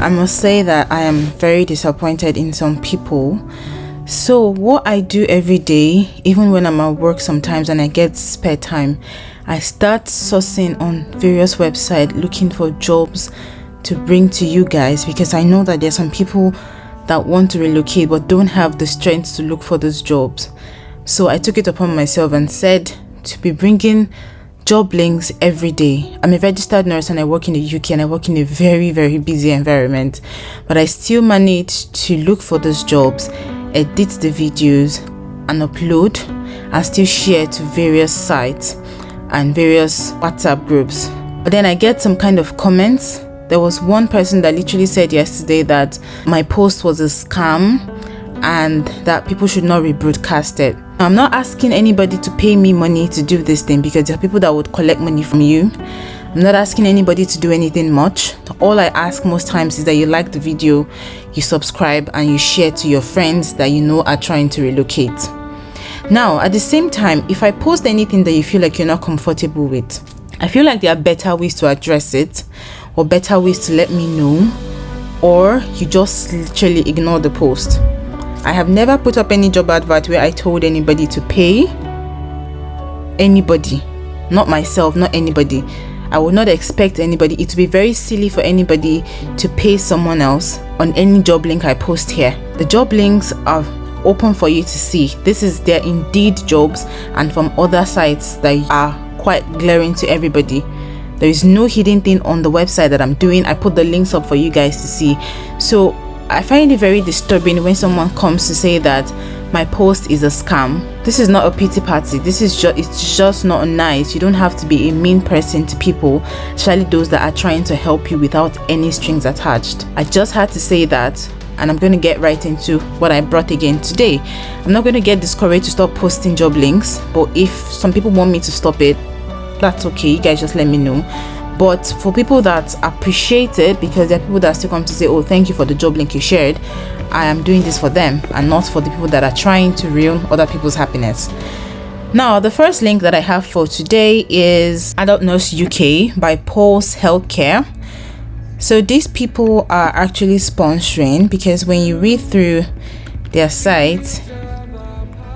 I must say that I am very disappointed in some people. So what I do every day, even when I'm at work sometimes and I get spare time, I start sourcing on various websites looking for jobs to bring to you guys, because I know that there's some people that want to relocate but don't have the strength to look for those jobs. So I took it upon myself and said to be bringing job links every day. I'm a registered nurse and I work in the UK and I work in a very, very busy environment, but I still manage to look for those jobs, edit the videos and upload, and still share to various sites and various WhatsApp groups. But then I get some kind of comments. There was one person that literally said yesterday that my post was a scam and that people should not rebroadcast it. I'm not asking anybody to pay me money to do this thing, because there are people that would collect money from you. I'm not asking anybody to do anything much. All I ask most times is that you like the video, you subscribe, and you share to your friends that you know are trying to relocate. Now, at the same time, if I post anything that you feel like you're not comfortable with, I feel like there are better ways to address it, or better ways to let me know, or you just literally ignore the post. I have never put up any job advert where I told anybody to pay anybody, not myself, not anybody. I would not expect anybody. It would be very silly for anybody to pay someone else on any job link I post here. The job links are open for you to see. This is their Indeed jobs and from other sites that are quite glaring to everybody. There is no hidden thing on the website that I'm doing. I put the links up for you guys to see. So I find it very disturbing when someone comes to say that my post is a scam. This is not a pity party. It's just not nice. You don't have to be a mean person to people, especially those that are trying to help you without any strings attached. I just had to say that, and I'm going to get right into what I brought again today. I'm not going to get discouraged to stop posting job links, but if some people want me to stop it, that's okay. You guys just let me know. But for people that appreciate it, because there are people that still come to say, oh, thank you for the job link you shared, I am doing this for them and not for the people that are trying to ruin other people's happiness. Now, the first link that I have for today is Adult Nurse UK by Pulse Healthcare. So these people are actually sponsoring, because when you read through their site,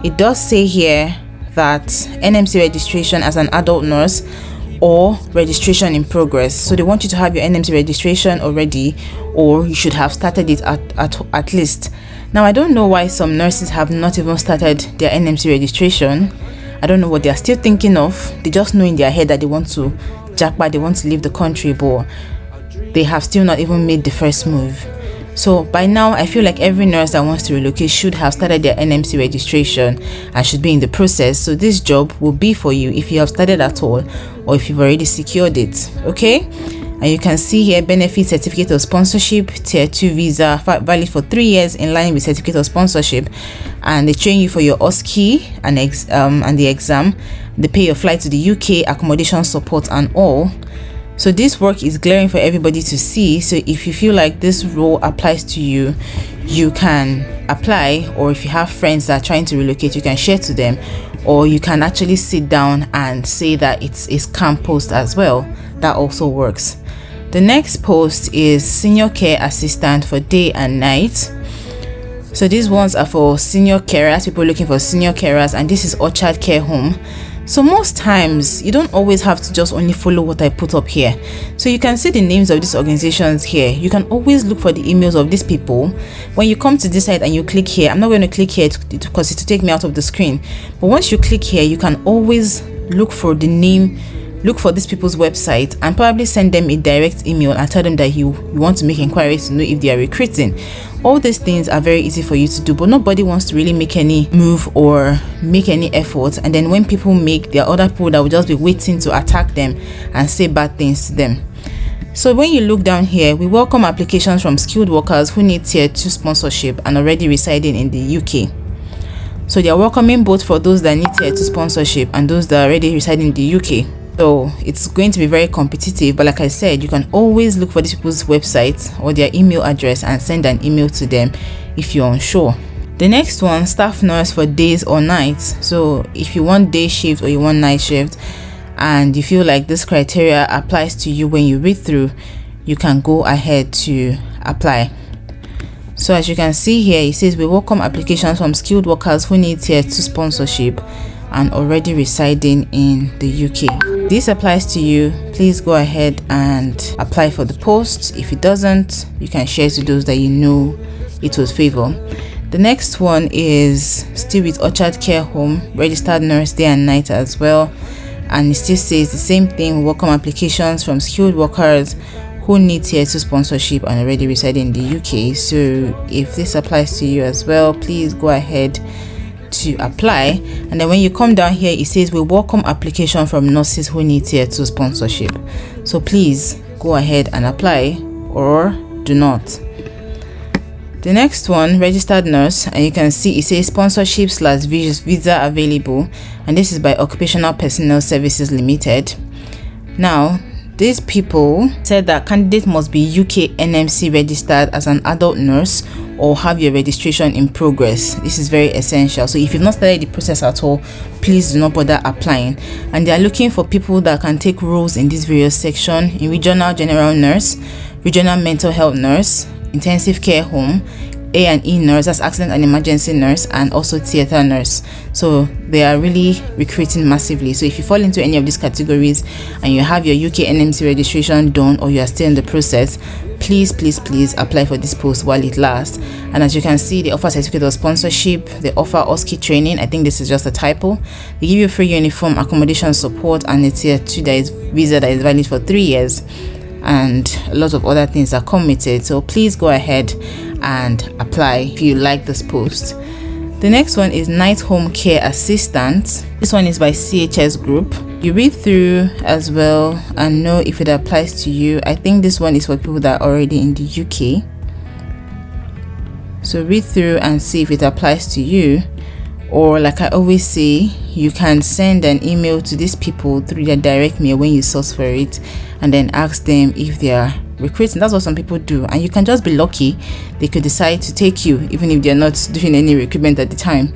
it does say here that NMC registration as an adult nurse or registration in progress. So they want you to have your NMC registration already, or you should have started it at least. Now, I don't know why some nurses have not even started their NMC registration. I don't know what they are still thinking of. They just know in their head that they want to jackpot, they want to leave the country, but they have still not even made the first move. So by now, I feel like every nurse that wants to relocate should have started their NMC registration and should be in the process. So this job will be for you if you have started at all, or if you've already secured it. Okay, and you can see here benefit certificate of sponsorship, tier 2 visa valid for 3 years in line with certificate of sponsorship, and they train you for your OSCE and the exam. They pay your flight to the UK, accommodation support and all. So this work is glaring for everybody to see. So if you feel like this role applies to you, you can apply, or if you have friends that are trying to relocate, you can share to them, or you can actually sit down and say that it's a scam post as well. That also works. The next post is senior care assistant for day and night. So these ones are for senior carers, people looking for senior carers, and this is Orchard Care Home. So most times you don't always have to just only follow what I put up here. So you can see the names of these organizations here. You can always look for the emails of these people. When you come to this site and you click here, I'm not going to click here because it will take me out of the screen. But once you click here, you can always look for the name, look for these people's website, and probably send them a direct email and tell them that you want to make inquiries to know if they are recruiting. All these things are very easy for you to do, but nobody wants to really make any move or make any effort. And then when people make, there are other people that will just be waiting to attack them and say bad things to them. So when you look down here, we welcome applications from skilled workers who need tier 2 sponsorship and already residing in the UK. So they are welcoming both for those that need tier 2 sponsorship and those that are already residing in the UK. So it's going to be very competitive, but like I said, you can always look for these people's websites or their email address and send an email to them if you're unsure. The next one, staff nurse for days or nights. So if you want day shift or you want night shift and you feel like this criteria applies to you when you read through, you can go ahead to apply. So as you can see here, it says we welcome applications from skilled workers who need tier 2 sponsorship and already residing in the UK. This applies to you. Please go ahead and apply for the post. If it doesn't, you can share to those that you know it would favor. The next one is still with Orchard Care Home, registered nurse day and night as well, and it still says the same thing. We welcome applications from skilled workers who need tier 2 sponsorship and already reside in the UK. So if this applies to you as well, please go ahead to apply. And then when you come down here, it says we welcome application from nurses who need tier 2 sponsorship. So please go ahead and apply or do not. The next one, registered nurse, and you can see it says sponsorship/visa available, and this is by Occupational Personnel Services Limited. Now these people said that candidate must be UK NMC registered as an adult nurse or have your registration in progress. This is very essential. So if you've not started the process at all, please do not bother applying. And they are looking for people that can take roles in this various section: in regional general nurse, regional mental health nurse, intensive care home, A&E nurse, that's accident and emergency nurse, and also theater nurse. So they are really recruiting massively. So if you fall into any of these categories and you have your UK NMC registration done or you are still in the process, please apply for this post while it lasts. And as you can see, they offer certificate of sponsorship, they offer OSCE training. I think this is just a typo. They give you free uniform, accommodation support, and a tier 2 visa that is valid for 3 years, and a lot of other things that come with it. So please go ahead and apply if you like this post. The next one is night home care assistant. This one is by CHS Group. You read through as well and know if it applies to you. I think this one is for people that are already in the UK. So read through and see if it applies to you. Or like I always say, you can send an email to these people through their direct mail when you source for it, and then ask them if they are recruiting. That's what some people do, and you can just be lucky. They could decide to take you even if they're not doing any recruitment at the time.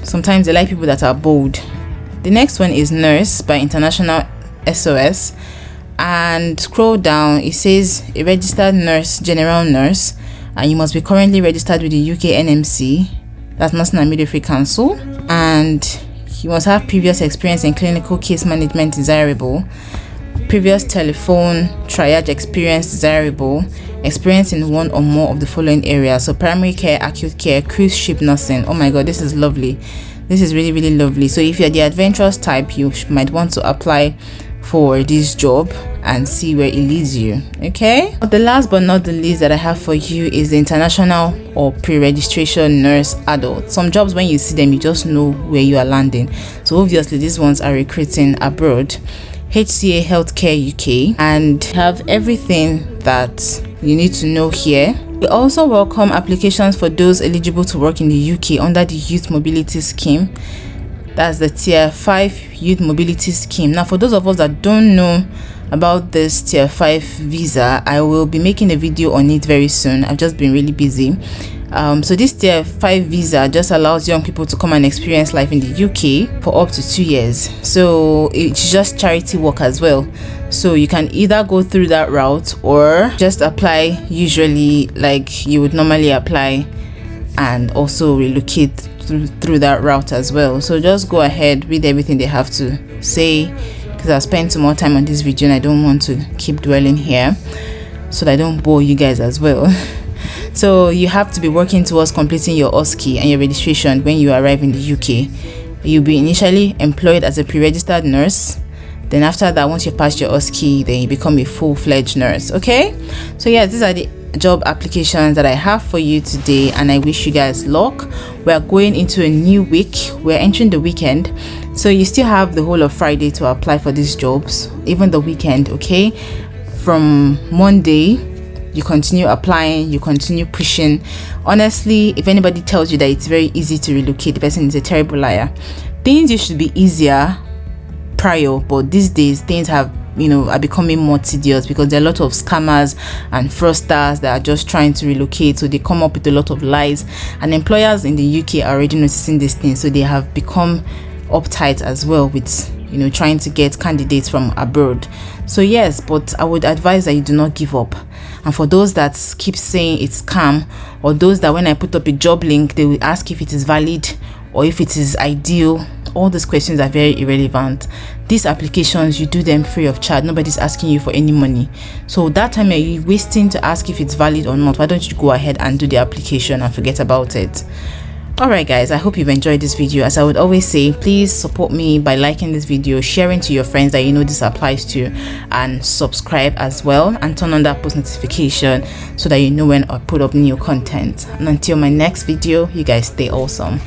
Sometimes they like people that are bold. The next one is nurse by International Sos, and scroll down, it says a registered nurse, general nurse, and you must be currently registered with the UK NMC, that's National Midwifery Council, and you must have previous experience in clinical case management desirable, previous telephone triage experience desirable, experience in one or more of the following areas: so primary care, acute care, cruise ship nursing. Oh my god, this is lovely. This is really lovely. So if you're the adventurous type, you might want to apply for this job and see where it leads you. Okay, the last but not the least that I have for you is the international or pre-registration nurse adult. Some jobs, when you see them, you just know where you are landing. So obviously these ones are recruiting abroad. HCA Healthcare UK, and have everything that you need to know here. We also welcome applications for those eligible to work in the UK under the Youth Mobility Scheme. That's the Tier 5 Youth Mobility Scheme. Now, for those of us that don't know about this Tier 5 visa, I will be making a video on it very soon. I've just been really busy. So this Tier 5 visa just allows young people to come and experience life in the UK for up to 2 years. So it's just charity work as well. So you can either go through that route or just apply usually like you would normally apply and also relocate through that route as well. So just go ahead, read everything they have to say, because I've spent some more time on this video and I don't want to keep dwelling here so that I don't bore you guys as well. So you have to be working towards completing your OSCE and your registration when you arrive in the UK. You'll be initially employed as a pre-registered nurse. Then after that, once you pass your OSCE, then you become a full-fledged nurse. Okay, so yeah, these are the job applications that I have for you today, and I wish you guys luck. We are going into a new week. We're entering the weekend, so you still have the whole of Friday to apply for these jobs, even the weekend. Okay, from Monday you continue applying, you continue pushing. Honestly, if anybody tells you that it's very easy to relocate, the person is a terrible liar. Things used to be easier prior, but these days things have are becoming more tedious because there are a lot of scammers and fraudsters that are just trying to relocate. So they come up with a lot of lies, and employers in the UK are already noticing these things, so they have become uptight as well with trying to get candidates from abroad. So yes, but I would advise that you do not give up. And for those that keep saying it's scam, or those that when I put up a job link they will ask if it is valid or if it is ideal, all these questions are very irrelevant. These applications, you do them free of charge. Nobody's asking you for any money. So that time you're wasting to ask if it's valid or not, why don't you go ahead and do the application and forget about it? Alright guys, I hope you've enjoyed this video. As I would always say, please support me by liking this video, sharing to your friends that you know this applies to, and subscribe as well, and turn on that post notification so that you know when I put up new content. And until my next video, you guys stay awesome.